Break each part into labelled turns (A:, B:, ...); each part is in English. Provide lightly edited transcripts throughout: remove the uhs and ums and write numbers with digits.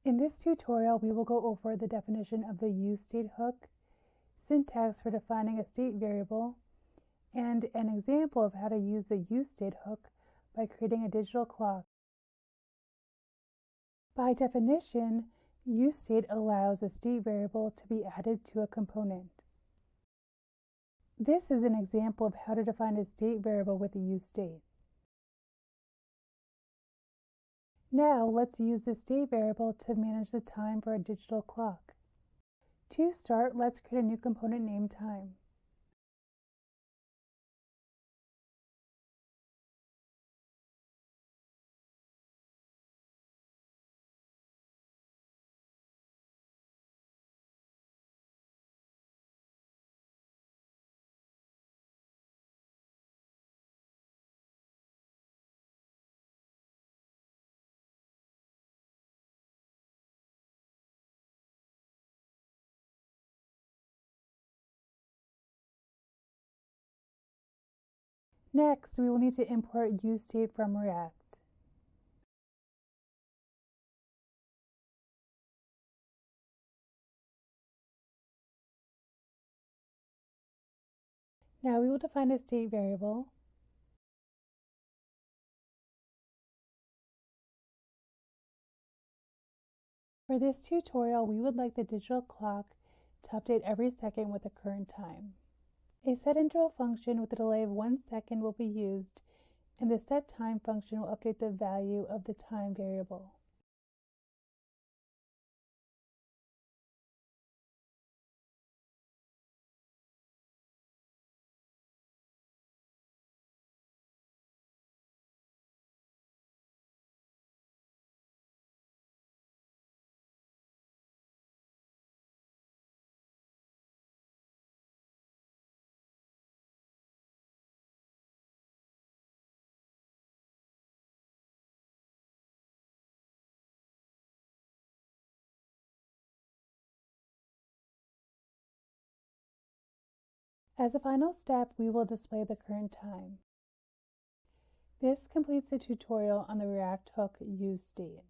A: In this tutorial, we will go over the definition of the useState hook, syntax for defining a state variable, and an example of how to use the useState hook by creating a digital clock. By definition, useState allows a state variable to be added to a component. This is an example of how to define a state variable with the useState. Now let's use the state variable to manage the time for a digital clock. To start, let's create a new component named time. Next, we will need to import useState from React. Now we will define a state variable. For this tutorial, we would like the digital clock to update every second with the current time. A setInterval function with a delay of 1 second will be used, and the setTime function will update the value of the time variable. As a final step, we will display the current time. This completes the tutorial on the React hook useState.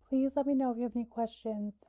A: Please let me know if you have any questions.